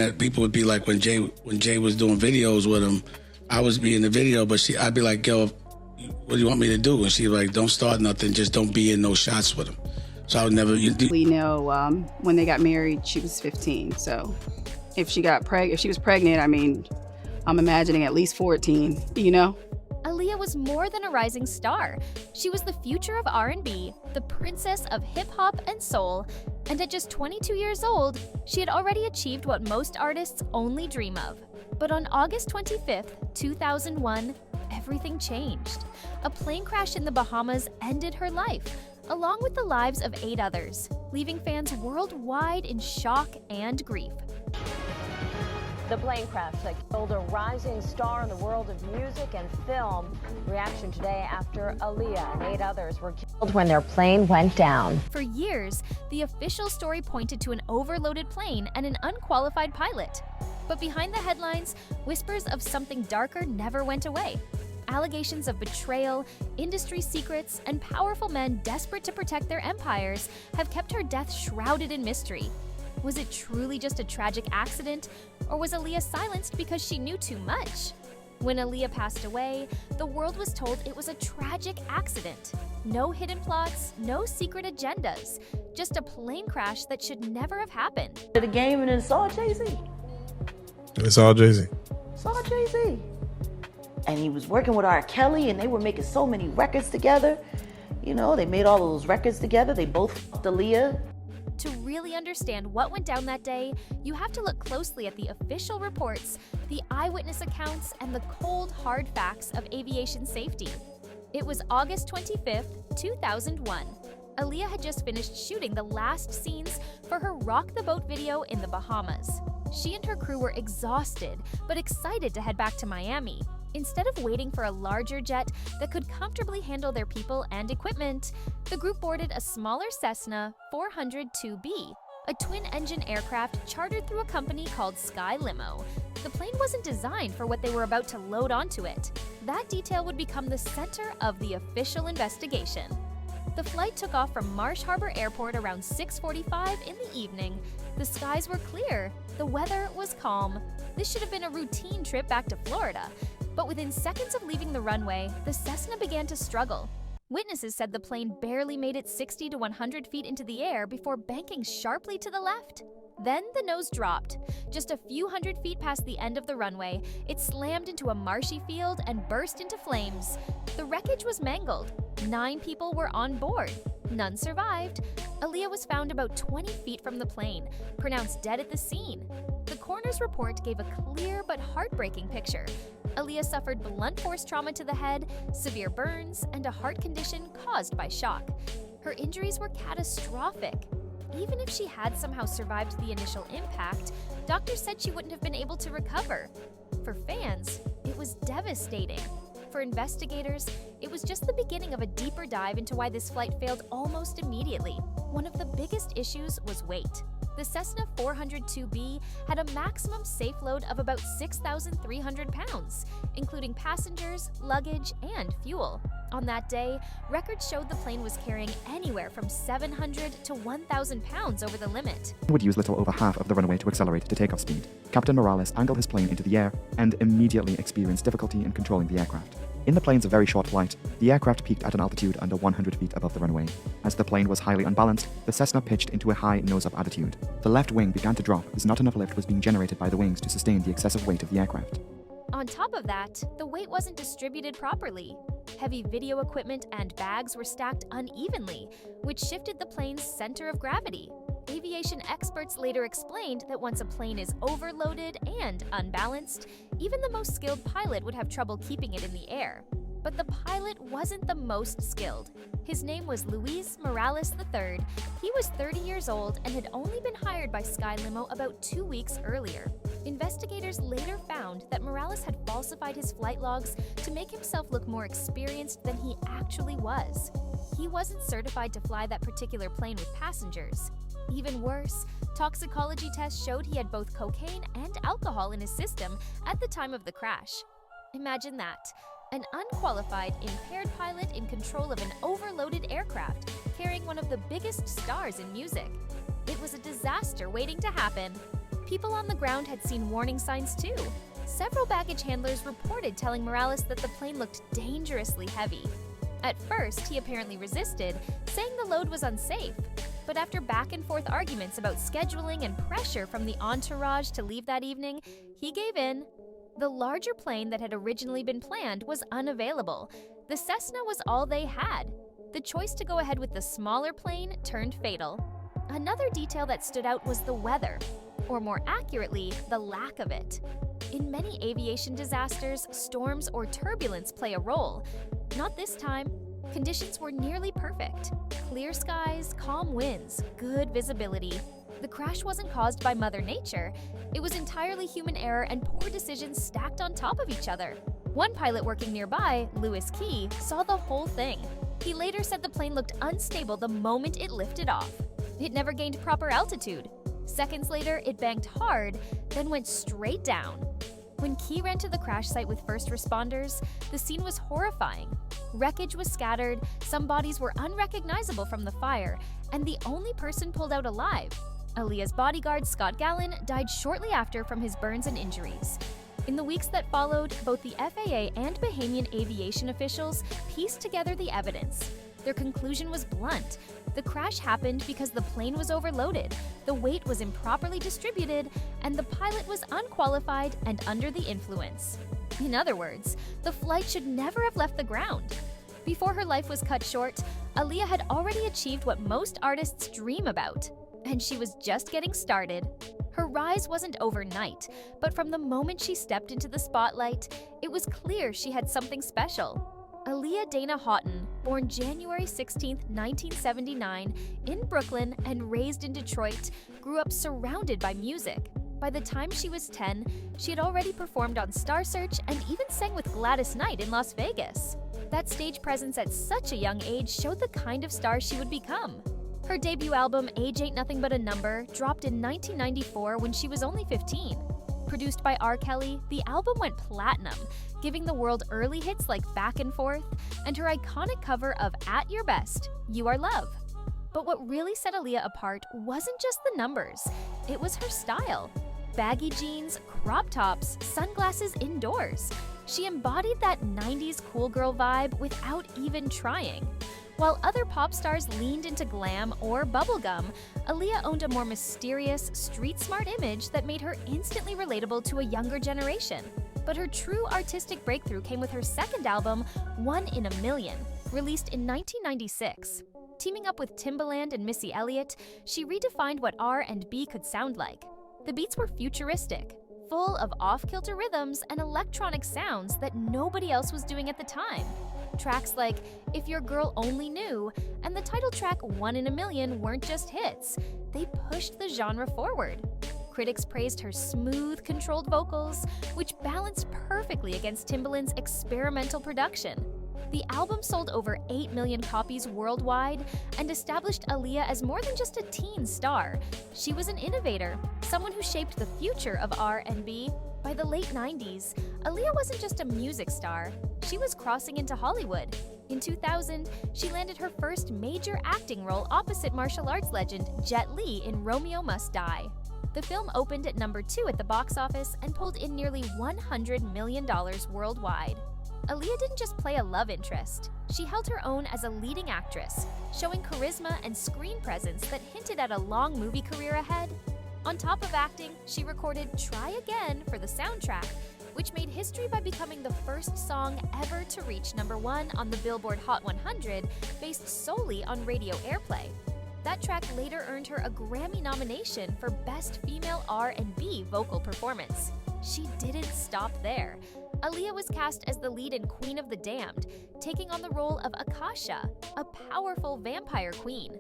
that people would be like, when Jay was doing videos with him, I was be in the video, but I'd be like, yo, what do you want me to do? And she'd be like, don't start nothing, just don't be in no shots with him. So I would never. We know when they got married, she was 15. So if she was pregnant, I mean, I'm imagining at least 14. You know. Aaliyah was more than a rising star. She was the future of R&B, the princess of hip-hop and soul, and at just 22 years old, she had already achieved what most artists only dream of. But on August 25th, 2001, everything changed. A plane crash in the Bahamas ended her life, along with the lives of 8 others, leaving fans worldwide in shock and grief. The plane crash that killed a rising star in the world of music and film. Reaction today after Aaliyah and 8 others were killed when their plane went down. For years, the official story pointed to an overloaded plane and an unqualified pilot. But behind the headlines, whispers of something darker never went away. Allegations of betrayal, industry secrets, and powerful men desperate to protect their empires have kept her death shrouded in mystery. Was it truly just a tragic accident, or was Aaliyah silenced because she knew too much? When Aaliyah passed away, the world was told it was a tragic accident. No hidden plots, no secret agendas, just a plane crash that should never have happened. The game and it's all Jay-Z. It's all Jay-Z. It's all Jay-Z. And he was working with R. Kelly, and they were making so many records together. You know, they made all of those records together. They both fucked Aaliyah. To really understand what went down that day, you have to look closely at the official reports, the eyewitness accounts, and the cold, hard facts of aviation safety. It was August 25th, 2001. Aaliyah had just finished shooting the last scenes for her Rock the Boat video in the Bahamas. She and her crew were exhausted, but excited to head back to Miami. Instead of waiting for a larger jet that could comfortably handle their people and equipment, the group boarded a smaller Cessna 402B, a twin-engine aircraft chartered through a company called Sky Limo. The plane wasn't designed for what they were about to load onto it. That detail would become the center of the official investigation. The flight took off from Marsh Harbor Airport around 6:45 in the evening. The skies were clear. The weather was calm. This should have been a routine trip back to Florida. But within seconds of leaving the runway, the Cessna began to struggle. Witnesses said the plane barely made it 60 to 100 feet into the air before banking sharply to the left. Then the nose dropped. Just a few hundred feet past the end of the runway, it slammed into a marshy field and burst into flames. The wreckage was mangled. 9 people were on board. None survived. Aaliyah was found about 20 feet from the plane, pronounced dead at the scene. The coroner's report gave a clear but heartbreaking picture. Aaliyah suffered blunt force trauma to the head, severe burns, and a heart condition caused by shock. Her injuries were catastrophic. Even if she had somehow survived the initial impact, doctors said she wouldn't have been able to recover. For fans, it was devastating. For investigators, it was just the beginning of a deeper dive into why this flight failed almost immediately. One of the biggest issues was weight. The Cessna 402B had a maximum safe load of about 6,300 pounds, including passengers, luggage, and fuel. On that day, records showed the plane was carrying anywhere from 700 to 1,000 pounds over the limit. Would use little over half of the runway to accelerate to takeoff speed. Captain Morales angled his plane into the air and immediately experienced difficulty in controlling the aircraft. In the plane's very short flight, the aircraft peaked at an altitude under 100 feet above the runway. As the plane was highly unbalanced, the Cessna pitched into a high nose-up attitude. The left wing began to drop as not enough lift was being generated by the wings to sustain the excessive weight of the aircraft. On top of that, the weight wasn't distributed properly. Heavy video equipment and bags were stacked unevenly, which shifted the plane's center of gravity. Aviation experts later explained that once a plane is overloaded and unbalanced, even the most skilled pilot would have trouble keeping it in the air. But the pilot wasn't the most skilled. His name was Luis Morales III. He was 30 years old and had only been hired by Sky Limo about 2 weeks earlier. Investigators later found that Morales had falsified his flight logs to make himself look more experienced than he actually was. He wasn't certified to fly that particular plane with passengers. Even worse, toxicology tests showed he had both cocaine and alcohol in his system at the time of the crash. Imagine that. An unqualified, impaired pilot in control of an overloaded aircraft, carrying one of the biggest stars in music. It was a disaster waiting to happen. People on the ground had seen warning signs too. Several baggage handlers reported telling Morales that the plane looked dangerously heavy. At first, he apparently resisted, saying the load was unsafe. But after back-and-forth arguments about scheduling and pressure from the entourage to leave that evening, he gave in. The larger plane that had originally been planned was unavailable. The Cessna was all they had. The choice to go ahead with the smaller plane turned fatal. Another detail that stood out was the weather, or more accurately, the lack of it. In many aviation disasters, storms or turbulence play a role. Not this time. Conditions were nearly perfect. Clear skies, calm winds, good visibility. The crash wasn't caused by Mother Nature. It was entirely human error and poor decisions stacked on top of each other. One pilot working nearby, Lewis Key, saw the whole thing. He later said the plane looked unstable the moment it lifted off. It never gained proper altitude. Seconds later, it banked hard, then went straight down. When Key ran to the crash site with first responders, the scene was horrifying. Wreckage was scattered, some bodies were unrecognizable from the fire, and the only person pulled out alive, Aaliyah's bodyguard, Scott Gallen, died shortly after from his burns and injuries. In the weeks that followed, both the FAA and Bahamian aviation officials pieced together the evidence. Their conclusion was blunt. The crash happened because the plane was overloaded, the weight was improperly distributed, and the pilot was unqualified and under the influence. In other words, the flight should never have left the ground. Before her life was cut short, Aaliyah had already achieved what most artists dream about, and she was just getting started. Her rise wasn't overnight, but from the moment she stepped into the spotlight, it was clear she had something special. Aaliyah Dana Houghton, born January 16, 1979, in Brooklyn and raised in Detroit, grew up surrounded by music. By the time she was 10, she had already performed on Star Search and even sang with Gladys Knight in Las Vegas. That stage presence at such a young age showed the kind of star she would become. Her debut album, Age Ain't Nothing But a Number, dropped in 1994 when she was only 15. Produced by R. Kelly, the album went platinum, giving the world early hits like Back and Forth and her iconic cover of At Your Best, You Are Love. But what really set Aaliyah apart wasn't just the numbers, it was her style. Baggy jeans, crop tops, sunglasses indoors. She embodied that 90s cool girl vibe without even trying. While other pop stars leaned into glam or bubblegum, Aaliyah owned a more mysterious, street-smart image that made her instantly relatable to a younger generation. But her true artistic breakthrough came with her second album, One in a Million, released in 1996. Teaming up with Timbaland and Missy Elliott, she redefined what R&B could sound like. The beats were futuristic, full of off-kilter rhythms and electronic sounds that nobody else was doing at the time. Tracks like If Your Girl Only Knew and the title track One in a Million weren't just hits, they pushed the genre forward. Critics praised her smooth, controlled vocals, which balanced perfectly against Timbaland's experimental production. The album sold over 8 million copies worldwide and established Aaliyah as more than just a teen star. She was an innovator, someone who shaped the future of R&B. By the late 90s, Aaliyah wasn't just a music star, she was crossing into Hollywood. In 2000, she landed her first major acting role opposite martial arts legend Jet Li in Romeo Must Die. The film opened at number 2 at the box office and pulled in nearly $100 million worldwide. Aaliyah didn't just play a love interest. She held her own as a leading actress, showing charisma and screen presence that hinted at a long movie career ahead. On top of acting, she recorded Try Again for the soundtrack, which made history by becoming the first song ever to reach number 1 on the Billboard Hot 100 based solely on radio airplay. That track later earned her a Grammy nomination for Best Female R&B Vocal Performance. She didn't stop there. Aaliyah was cast as the lead in Queen of the Damned, taking on the role of Akasha, a powerful vampire queen.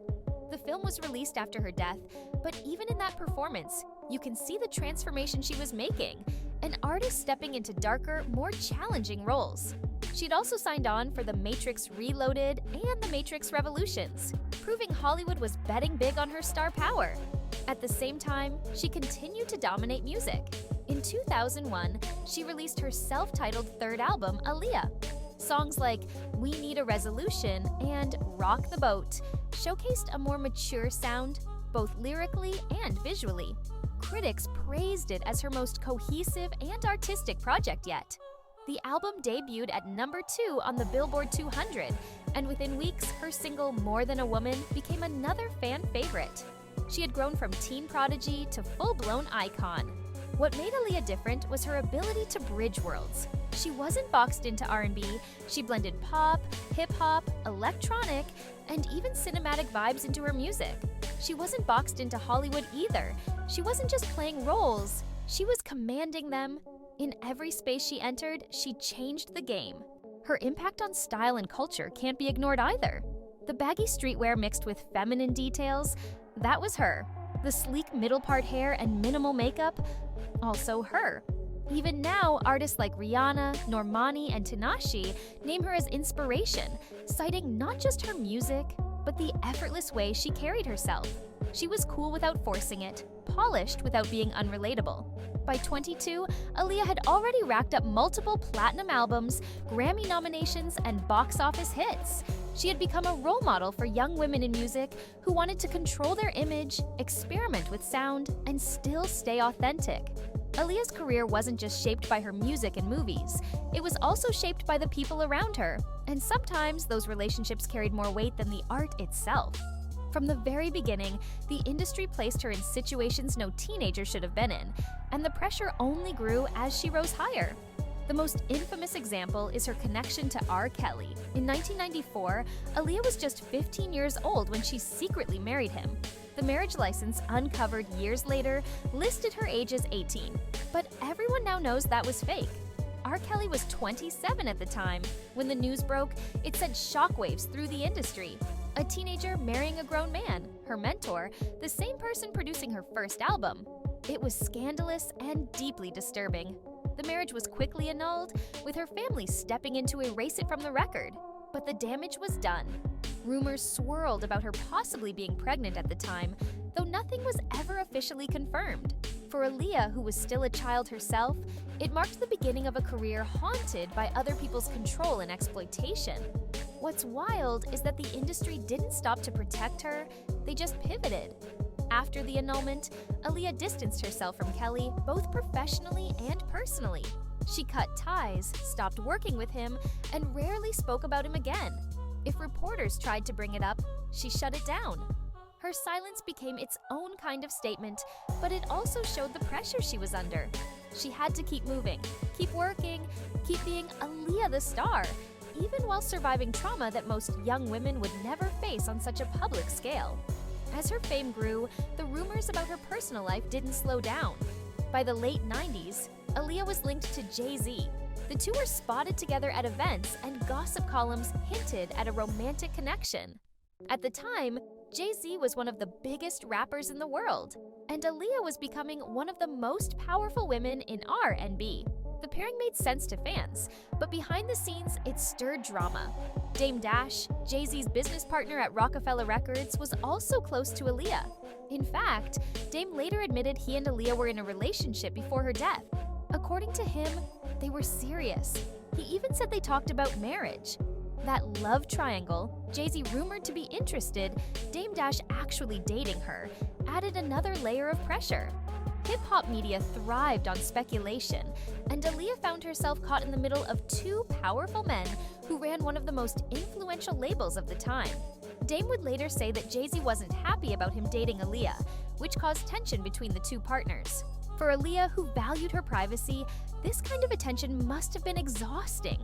The film was released after her death, but even in that performance, you can see the transformation she was making, an artist stepping into darker, more challenging roles. She'd also signed on for The Matrix Reloaded and The Matrix Revolutions, proving Hollywood was betting big on her star power. At the same time, she continued to dominate music. In 2001, she released her self-titled third album, Aaliyah. Songs like We Need a Resolution and Rock the Boat showcased a more mature sound, both lyrically and visually. Critics praised it as her most cohesive and artistic project yet. The album debuted at number 2 on the Billboard 200, and within weeks, her single More Than a Woman became another fan favorite. She had grown from teen prodigy to full-blown icon. What made Aaliyah different was her ability to bridge worlds. She wasn't boxed into R&B, she blended pop, hip-hop, electronic, and even cinematic vibes into her music. She wasn't boxed into Hollywood either. She wasn't just playing roles, she was commanding them. In every space she entered, she changed the game. Her impact on style and culture can't be ignored either. The baggy streetwear mixed with feminine details, that was her. The sleek middle part hair and minimal makeup, also her. Even now, artists like Rihanna, Normani, and Tinashe name her as inspiration, citing not just her music, but the effortless way she carried herself. She was cool without forcing it, polished without being unrelatable. By 22, Aaliyah had already racked up multiple platinum albums, Grammy nominations, and box office hits. She had become a role model for young women in music who wanted to control their image, experiment with sound, and still stay authentic. Aaliyah's career wasn't just shaped by her music and movies, it was also shaped by the people around her, and sometimes those relationships carried more weight than the art itself. From the very beginning, the industry placed her in situations no teenager should have been in, and the pressure only grew as she rose higher. The most infamous example is her connection to R. Kelly. In 1994, Aaliyah was just 15 years old when she secretly married him. The marriage license, uncovered years later, listed her age as 18, but everyone now knows that was fake. R. Kelly was 27 at the time. When the news broke, it sent shockwaves through the industry. A teenager marrying a grown man, her mentor, the same person producing her first album. It was scandalous and deeply disturbing. The marriage was quickly annulled, with her family stepping in to erase it from the record. But the damage was done. Rumors swirled about her possibly being pregnant at the time, though nothing was ever officially confirmed. For Aaliyah, who was still a child herself, it marked the beginning of a career haunted by other people's control and exploitation. What's wild is that the industry didn't stop to protect her, they just pivoted. After the annulment, Aaliyah distanced herself from Kelly both professionally and personally. She cut ties, stopped working with him, and rarely spoke about him again. If reporters tried to bring it up, she shut it down. Her silence became its own kind of statement, but it also showed the pressure she was under. She had to keep moving, keep working, keep being Aaliyah the star, even while surviving trauma that most young women would never face on such a public scale. As her fame grew, the rumors about her personal life didn't slow down. By the late 90s, Aaliyah was linked to Jay-Z. The two were spotted together at events, and gossip columns hinted at a romantic connection. At the time, Jay-Z was one of the biggest rappers in the world, and Aaliyah was becoming one of the most powerful women in R&B. The pairing made sense to fans, but behind the scenes, it stirred drama. Dame Dash, Jay-Z's business partner at Rockefeller Records, was also close to Aaliyah. In fact, Dame later admitted he and Aaliyah were in a relationship before her death. According to him, they were serious. He even said they talked about marriage. That love triangle, Jay-Z rumored to be interested, Dame Dash actually dating her, added another layer of pressure. Hip-hop media thrived on speculation, and Aaliyah found herself caught in the middle of two powerful men who ran one of the most influential labels of the time. Dame would later say that Jay-Z wasn't happy about him dating Aaliyah, which caused tension between the two partners. For Aaliyah, who valued her privacy, this kind of attention must have been exhausting.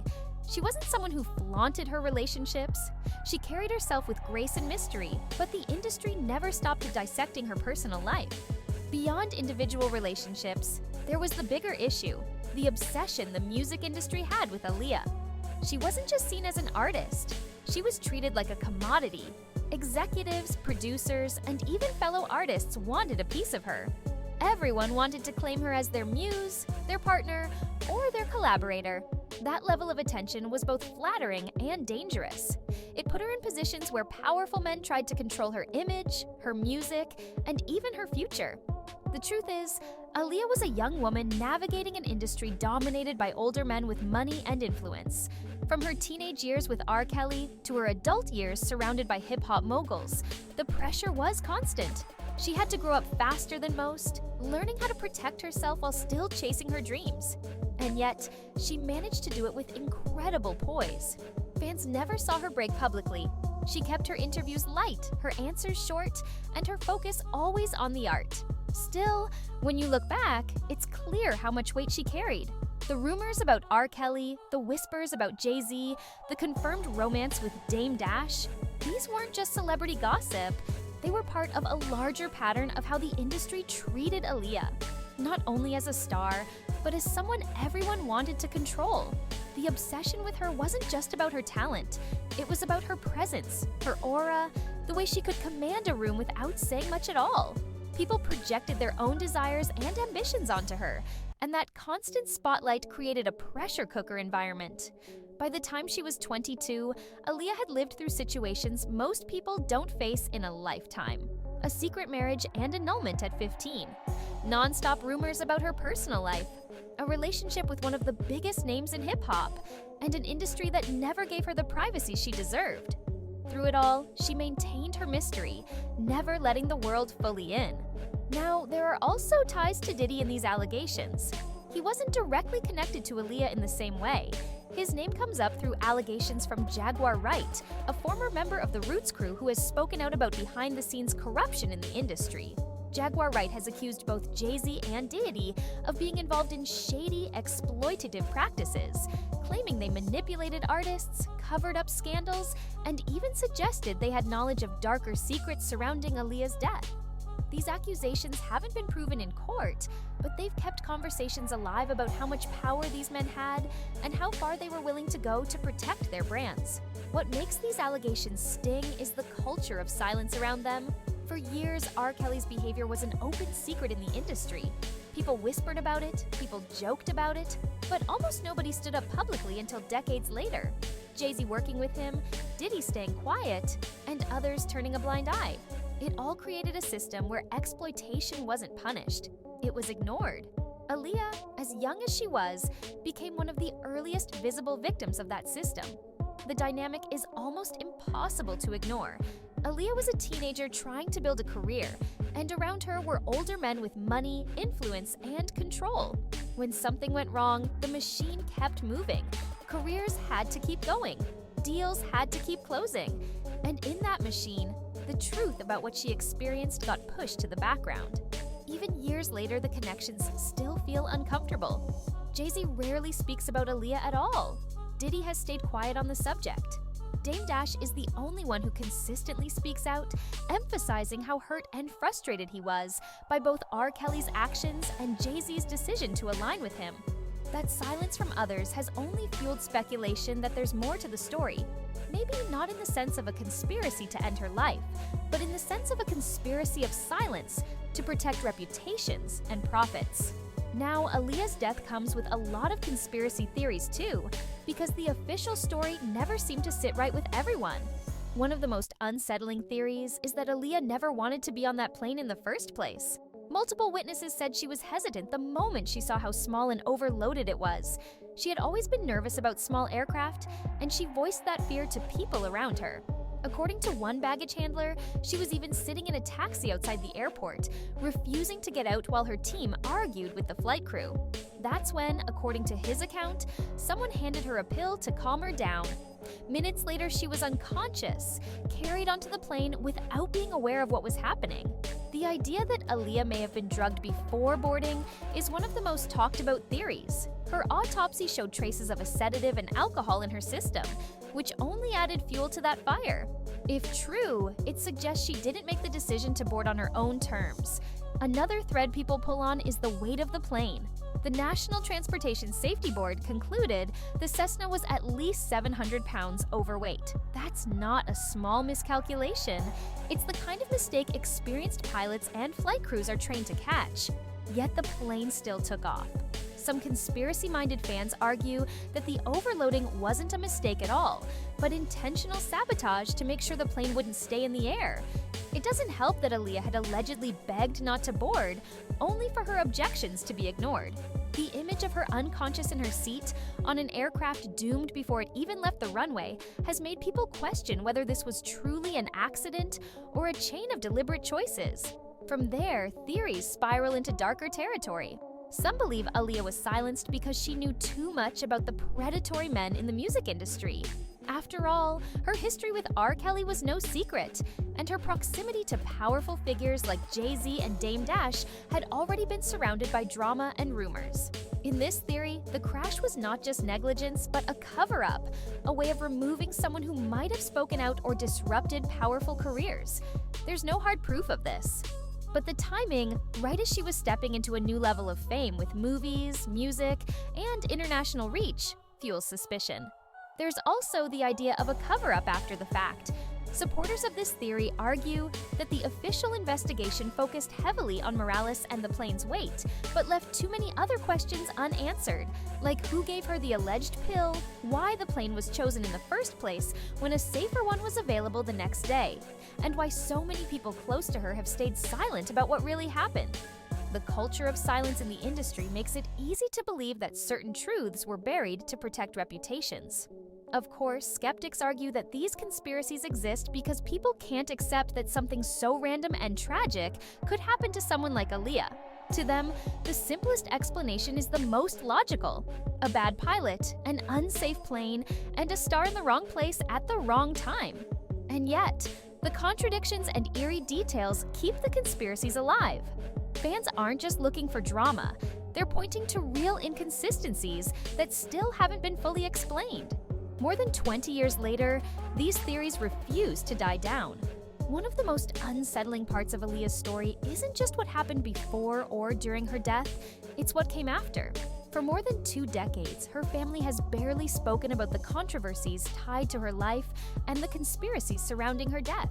She wasn't someone who flaunted her relationships. She carried herself with grace and mystery, but the industry never stopped dissecting her personal life. Beyond individual relationships, there was the bigger issue, the obsession the music industry had with Aaliyah. She wasn't just seen as an artist, she was treated like a commodity. Executives, producers, and even fellow artists wanted a piece of her. Everyone wanted to claim her as their muse, their partner, or their collaborator. That level of attention was both flattering and dangerous. It put her in positions where powerful men tried to control her image, her music, and even her future. The truth is, Aaliyah was a young woman navigating an industry dominated by older men with money and influence. From her teenage years with R. Kelly to her adult years surrounded by hip-hop moguls, the pressure was constant. She had to grow up faster than most, learning how to protect herself while still chasing her dreams. And yet, she managed to do it with incredible poise. Fans never saw her break publicly. She kept her interviews light, her answers short, and her focus always on the art. Still, when you look back, it's clear how much weight she carried. The rumors about R. Kelly, the whispers about Jay-Z, the confirmed romance with Dame Dash, these weren't just celebrity gossip. They were part of a larger pattern of how the industry treated Aaliyah, not only as a star, but as someone everyone wanted to control. The obsession with her wasn't just about her talent. It was about her presence, her aura, the way she could command a room without saying much at all. People projected their own desires and ambitions onto her, and that constant spotlight created a pressure cooker environment. By the time she was 22, Aaliyah had lived through situations most people don't face in a lifetime. A secret marriage and annulment at 15. Non-stop rumors about her personal life. A relationship with one of the biggest names in hip-hop. And an industry that never gave her the privacy she deserved. Through it all, she maintained her mystery, never letting the world fully in. Now, there are also ties to Diddy in these allegations. He wasn't directly connected to Aaliyah in the same way. His name comes up through allegations from Jaguar Wright, a former member of the Roots crew who has spoken out about behind-the-scenes corruption in the industry. Jaguar Wright has accused both Jay-Z and Diddy of being involved in shady, exploitative practices, claiming they manipulated artists, covered up scandals, and even suggested they had knowledge of darker secrets surrounding Aaliyah's death. These accusations haven't been proven in court, but they've kept conversations alive about how much power these men had and how far they were willing to go to protect their brands. What makes these allegations sting is the culture of silence around them. For years, R. Kelly's behavior was an open secret in the industry. People whispered about it, people joked about it, but almost nobody stood up publicly until decades later. Jay-Z working with him, Diddy staying quiet, and others turning a blind eye. It all created a system where exploitation wasn't punished. It was ignored. Aaliyah, as young as she was, became one of the earliest visible victims of that system. The dynamic is almost impossible to ignore. Aaliyah was a teenager trying to build a career, and around her were older men with money, influence, and control. When something went wrong, the machine kept moving. Careers had to keep going. Deals had to keep closing. And in that machine, the truth about what she experienced got pushed to the background. Even years later, the connections still feel uncomfortable. Jay-Z rarely speaks about Aaliyah at all. Diddy has stayed quiet on the subject. Dame Dash is the only one who consistently speaks out, emphasizing how hurt and frustrated he was by both R. Kelly's actions and Jay-Z's decision to align with him. That silence from others has only fueled speculation that there's more to the story. Maybe not in the sense of a conspiracy to end her life, but in the sense of a conspiracy of silence to protect reputations and profits. Now, Aaliyah's death comes with a lot of conspiracy theories too, because the official story never seemed to sit right with everyone. One of the most unsettling theories is that Aaliyah never wanted to be on that plane in the first place. Multiple witnesses said she was hesitant the moment she saw how small and overloaded it was. She had always been nervous about small aircraft, and she voiced that fear to people around her. According to one baggage handler, she was even sitting in a taxi outside the airport, refusing to get out while her team argued with the flight crew. That's when, according to his account, someone handed her a pill to calm her down. Minutes later, she was unconscious, carried onto the plane without being aware of what was happening. The idea that Aaliyah may have been drugged before boarding is one of the most talked about theories. Her autopsy showed traces of a sedative and alcohol in her system, which only added fuel to that fire. If true, it suggests she didn't make the decision to board on her own terms. Another thread people pull on is the weight of the plane. The National Transportation Safety Board concluded the Cessna was at least 700 pounds overweight. That's not a small miscalculation. It's the kind of mistake experienced pilots and flight crews are trained to catch. Yet the plane still took off. Some conspiracy-minded fans argue that the overloading wasn't a mistake at all, but intentional sabotage to make sure the plane wouldn't stay in the air. It doesn't help that Aaliyah had allegedly begged not to board, only for her objections to be ignored. The image of her unconscious in her seat on an aircraft doomed before it even left the runway has made people question whether this was truly an accident or a chain of deliberate choices. From there, theories spiral into darker territory. Some believe Aaliyah was silenced because she knew too much about the predatory men in the music industry. After all, her history with R. Kelly was no secret, and her proximity to powerful figures like Jay-Z and Dame Dash had already been surrounded by drama and rumors. In this theory, the crash was not just negligence, but a cover-up, a way of removing someone who might have spoken out or disrupted powerful careers. There's no hard proof of this. But the timing, right as she was stepping into a new level of fame with movies, music, and international reach, fuels suspicion. There's also the idea of a cover-up after the fact. Supporters of this theory argue that the official investigation focused heavily on Morales and the plane's weight, but left too many other questions unanswered, like who gave her the alleged pill, why the plane was chosen in the first place when a safer one was available the next day, and why so many people close to her have stayed silent about what really happened. The culture of silence in the industry makes it easy to believe that certain truths were buried to protect reputations. Of course, skeptics argue that these conspiracies exist because people can't accept that something so random and tragic could happen to someone like Aaliyah. To them, the simplest explanation is the most logical: a bad pilot, an unsafe plane, and a star in the wrong place at the wrong time. And yet, the contradictions and eerie details keep the conspiracies alive. Fans aren't just looking for drama, they're pointing to real inconsistencies that still haven't been fully explained. More than 20 years later, these theories refuse to die down. One of the most unsettling parts of Aaliyah's story isn't just what happened before or during her death, it's what came after. For more than 2 decades, her family has barely spoken about the controversies tied to her life and the conspiracies surrounding her death.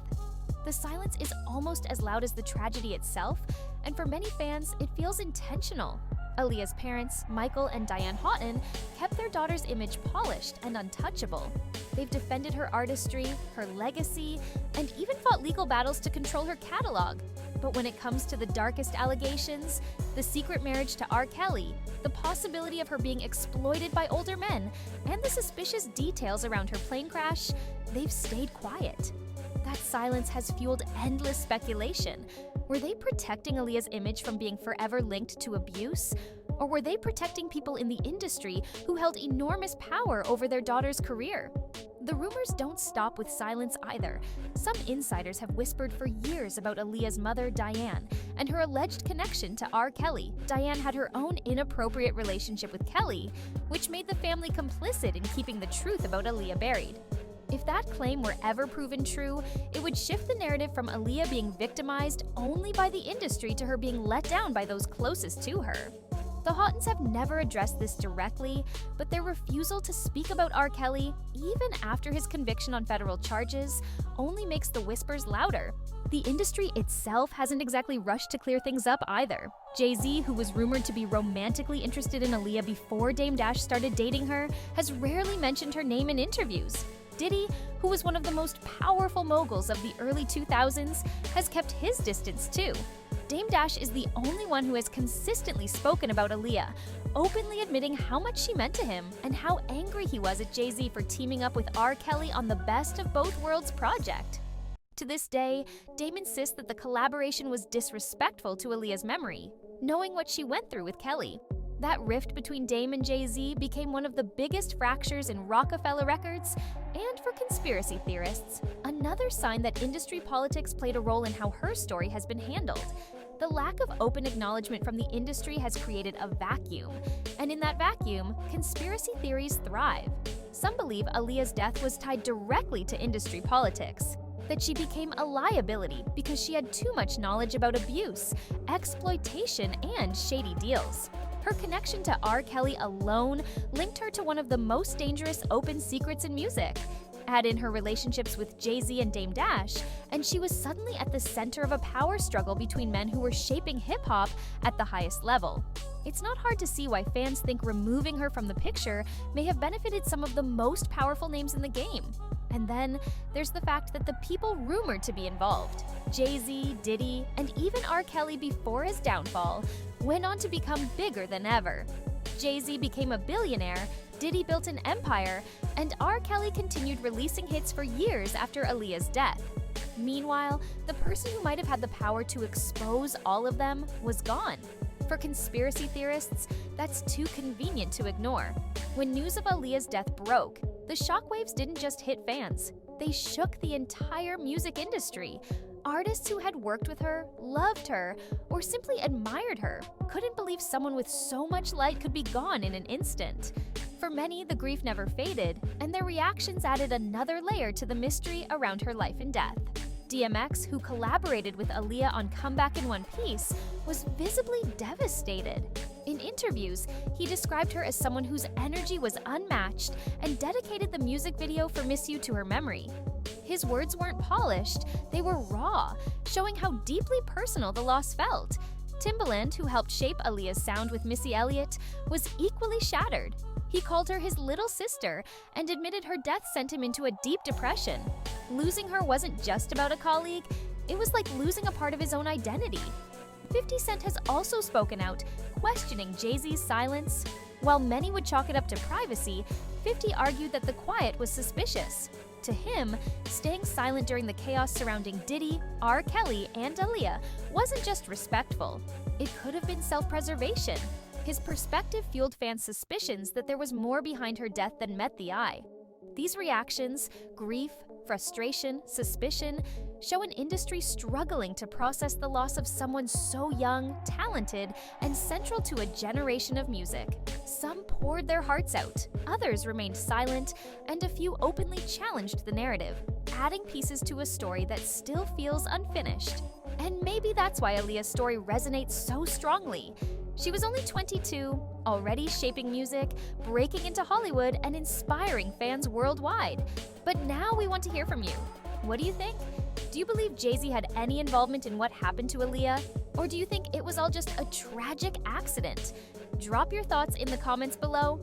The silence is almost as loud as the tragedy itself, and for many fans, it feels intentional. Aaliyah's parents, Michael and Diane Houghton, kept their daughter's image polished and untouchable. They've defended her artistry, her legacy, and even fought legal battles to control her catalog. But when it comes to the darkest allegations, the secret marriage to R. Kelly, the possibility of her being exploited by older men, and the suspicious details around her plane crash, they've stayed quiet. That silence has fueled endless speculation. Were they protecting Aaliyah's image from being forever linked to abuse? Or were they protecting people in the industry who held enormous power over their daughter's career? The rumors don't stop with silence either. Some insiders have whispered for years about Aaliyah's mother, Diane, and her alleged connection to R. Kelly. Diane had her own inappropriate relationship with Kelly, which made the family complicit in keeping the truth about Aaliyah buried. If that claim were ever proven true, it would shift the narrative from Aaliyah being victimized only by the industry to her being let down by those closest to her. The Houghtons have never addressed this directly, but their refusal to speak about R. Kelly, even after his conviction on federal charges, only makes the whispers louder. The industry itself hasn't exactly rushed to clear things up either. Jay-Z, who was rumored to be romantically interested in Aaliyah before Dame Dash started dating her, has rarely mentioned her name in interviews. Diddy, who was one of the most powerful moguls of the early 2000s, has kept his distance too. Dame Dash is the only one who has consistently spoken about Aaliyah, openly admitting how much she meant to him and how angry he was at Jay-Z for teaming up with R. Kelly on the Best of Both Worlds project. To this day, Dame insists that the collaboration was disrespectful to Aaliyah's memory, knowing what she went through with Kelly. That rift between Dame and Jay-Z became one of the biggest fractures in Rockefeller records, and for conspiracy theorists, another sign that industry politics played a role in how her story has been handled. The lack of open acknowledgement from the industry has created a vacuum, and in that vacuum, conspiracy theories thrive. Some believe Aaliyah's death was tied directly to industry politics, that she became a liability because she had too much knowledge about abuse, exploitation, and shady deals. Her connection to R. Kelly alone linked her to one of the most dangerous open secrets in music. Add in her relationships with Jay-Z and Dame Dash, and she was suddenly at the center of a power struggle between men who were shaping hip-hop at the highest level. It's not hard to see why fans think removing her from the picture may have benefited some of the most powerful names in the game. And then there's the fact that the people rumored to be involved, Jay-Z, Diddy, and even R. Kelly before his downfall, went on to become bigger than ever. Jay-Z became a billionaire, Diddy built an empire, and R. Kelly continued releasing hits for years after Aaliyah's death. Meanwhile, the person who might have had the power to expose all of them was gone. For conspiracy theorists, that's too convenient to ignore. When news of Aaliyah's death broke, the shockwaves didn't just hit fans, they shook the entire music industry. Artists who had worked with her, loved her, or simply admired her couldn't believe someone with so much light could be gone in an instant. For many, the grief never faded, and their reactions added another layer to the mystery around her life and death. DMX, who collaborated with Aaliyah on Comeback in One Piece, was visibly devastated. In interviews, he described her as someone whose energy was unmatched and dedicated the music video for Miss You to her memory. His words weren't polished, they were raw, showing how deeply personal the loss felt. Timbaland, who helped shape Aaliyah's sound with Missy Elliott, was equally shattered. He called her his little sister and admitted her death sent him into a deep depression. Losing her wasn't just about a colleague, it was like losing a part of his own identity. 50 Cent has also spoken out, questioning Jay-Z's silence. While many would chalk it up to privacy, 50 argued that the quiet was suspicious. To him, staying silent during the chaos surrounding Diddy, R. Kelly, and Aaliyah wasn't just respectful, it could have been self-preservation. His perspective fueled fans' suspicions that there was more behind her death than met the eye. These reactions, grief, frustration, suspicion, show an industry struggling to process the loss of someone so young, talented, and central to a generation of music. Some poured their hearts out, others remained silent, and a few openly challenged the narrative, adding pieces to a story that still feels unfinished. And maybe that's why Aaliyah's story resonates so strongly. She was only 22, already shaping music, breaking into Hollywood, and inspiring fans worldwide. But now we want to hear from you. What do you think? Do you believe Jay-Z had any involvement in what happened to Aaliyah? Or do you think it was all just a tragic accident? Drop your thoughts in the comments below.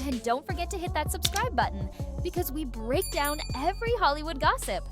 And don't forget to hit that subscribe button, because we break down every Hollywood gossip.